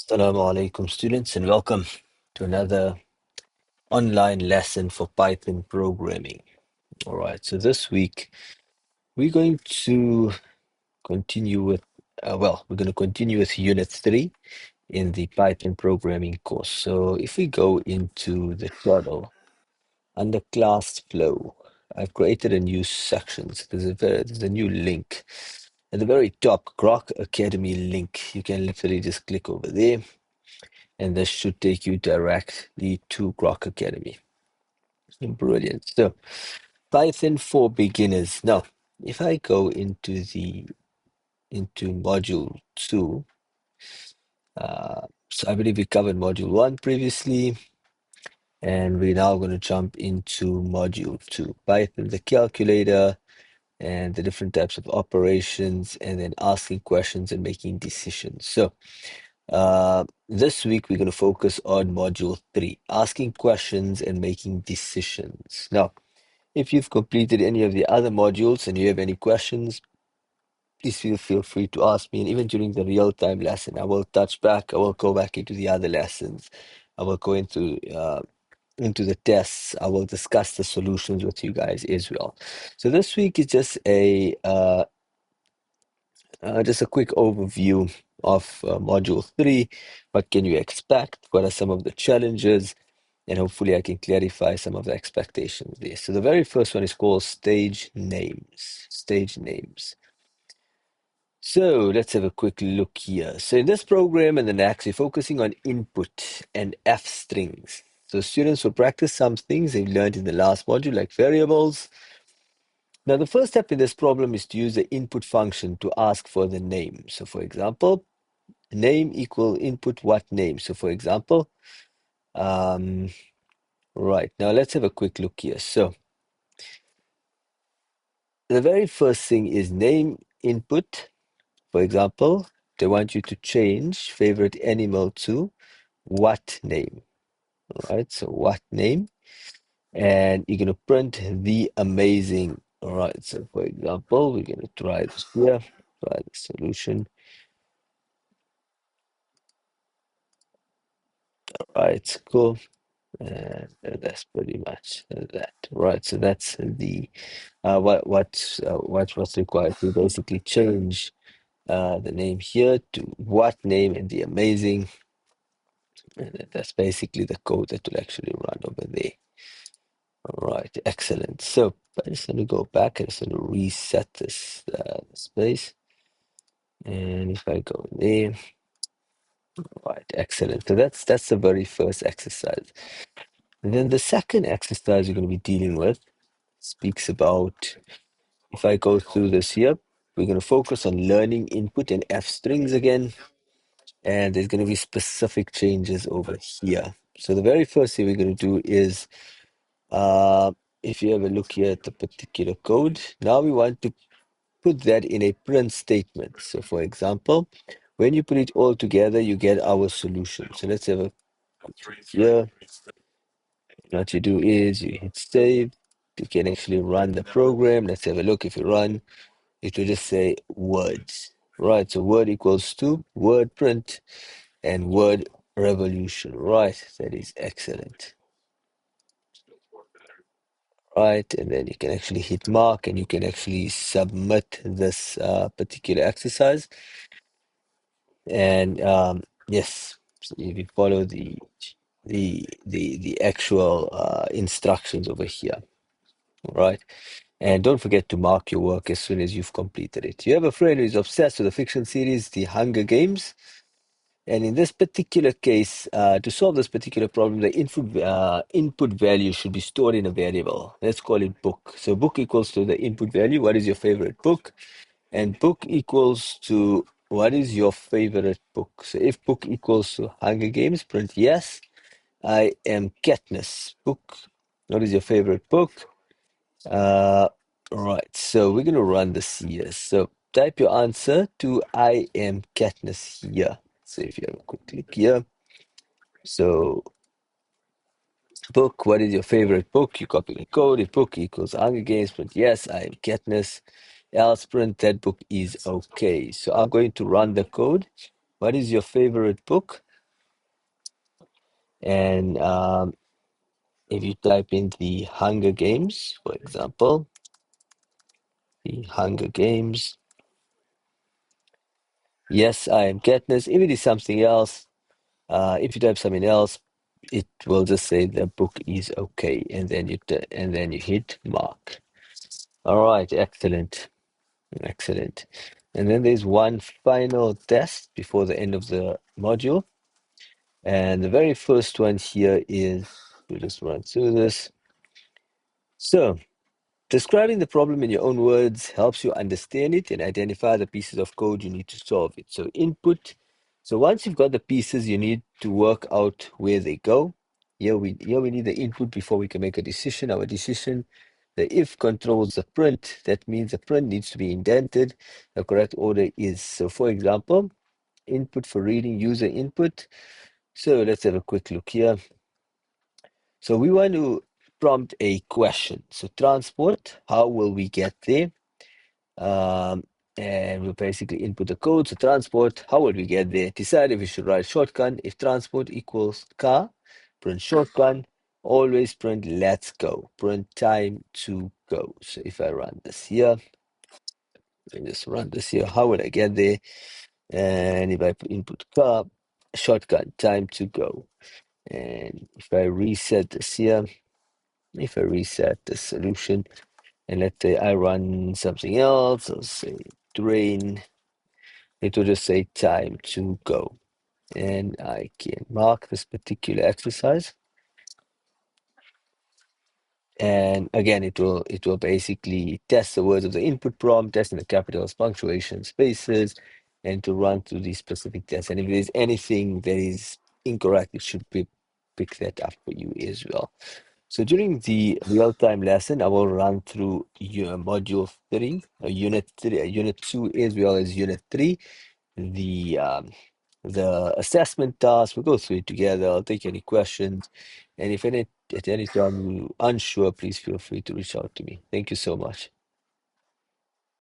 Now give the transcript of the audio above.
Assalamu alaikum, students, and welcome to another online lesson for Python programming. All right, so this week we're going to continue with, we're going to continue with Unit 3 in the Python programming course. So if we go into the Twaddle under class flow, I've created a new section. So there's a new link at the very top, Grok Academy link. You can literally just click over there and this should take you directly to Grok Academy. Brilliant. So Python for beginners. Now, if I go into module 2, so I believe we covered module 1 previously, and we're now going to jump into module 2, Python, the calculator, and the different types of operations, and then asking questions and making decisions. So this week we're going to focus on module 3, asking questions and making decisions. Now, if you've completed any of the other modules and you have any questions, please feel free to ask me. And even during the real-time lesson, I will touch back. I will go back into the other lessons. I will go into the tests. I will discuss the solutions with you guys as well. So this week is just a quick overview of module 3. What can you expect? What are some of the challenges? And hopefully I can clarify some of the expectations there. So the very first one is called stage names. Stage names. So let's have a quick look here. So in this program and the next, we're focusing on input and F strings. So students will practice some things they've learned in the last module, like variables. Now, the first step in this problem is to use the input function to ask for the name. So for example, name equal input what name. So for example, right, now let's have a quick look here. So the very first thing is name input. For example, they want you to change favorite animal to what name, right? So what name, and you're going to print the amazing. All right, so for example, we're going to try this here, try the solution. All right, cool. And that's pretty much that. Right, so that's the what's required to basically change the name here to what name and the amazing. And that's basically the code that will actually run over there. All right, excellent. So I just want to go back. I just want to reset this space. And if I go there, right, excellent. So that's the very first exercise. And then the second exercise you're going to be dealing with speaks about, if I go through this here, we're going to focus on learning input and F strings again. And there's going to be specific changes over here. So the very first thing we're going to do is, if you have a look here at the particular code, now we want to put that in a print statement. So for example, when you put it all together, you get our solution. So let's have a here. What you do is you hit save. You can actually run the program. Let's have a look. If you run, it will just say words. Right, so word equals to word print and word revolution. Right, that is excellent. Right, and then you can actually hit mark and you can actually submit this particular exercise. And yes, so if you follow the actual instructions over here, right? And don't forget to mark your work as soon as you've completed it. You have a friend who is obsessed with the fiction series, The Hunger Games. And in this particular case, to solve this particular problem, the input value should be stored in a variable. Let's call it book. So book equals to the input value. What is your favorite book? And book equals to what is your favorite book? So if book equals to Hunger Games, print yes. I am Katniss. Book. What is your favorite book? Uh, right. So we're gonna run this here. So type your answer to I am Katniss here. So if you have a quick click here. So book, what is your favorite book? You copy the code. If book equals Hunger Games, print yes, I am Katniss. Else print that book is okay. So I'm going to run the code. What is your favorite book? And if you type in the Hunger Games, for example, the Hunger Games, yes, I am Katniss. If it is something else, if you type something else, it will just say the book is okay, and then you hit mark. All right, excellent, excellent. And then there's one final test before the end of the module, and the very first one here is we'll just run through this. So, describing the problem in your own words helps you understand it and identify the pieces of code you need to solve it. So input. So once you've got the pieces, you need to work out where they go. Here we need the input before we can make a decision. Our decision, the if controls the print. That means the print needs to be indented. The correct order is, so for example, input for reading, user input. So let's have a quick look here. So we want to prompt a question. So transport, how will we get there? Um, and we'll basically input the code. So transport, how would we get there? Decide if we should write shotgun. If transport equals car, print shotgun. Always print let's go. Print time to go. So if I run this here, and just run this here, how would I get there? And if I input car, shotgun, time to go. And if I reset this here, if I reset the solution, and let's say I run something else, I'll say drain, it will just say time to go. And I can mark this particular exercise. And again, it will basically test the words of the input prompt, testing the capitals, punctuation, spaces, and to run through these specific tests. And if there's anything that is incorrect, it should pick that up for you as well. So during the real-time lesson, I will run through your module 3, unit 3, unit 2 as well as unit 3, the assessment task. We'll go through it together. I'll take any questions, and if at any time you're unsure, please feel free to reach out to me. Thank you so much.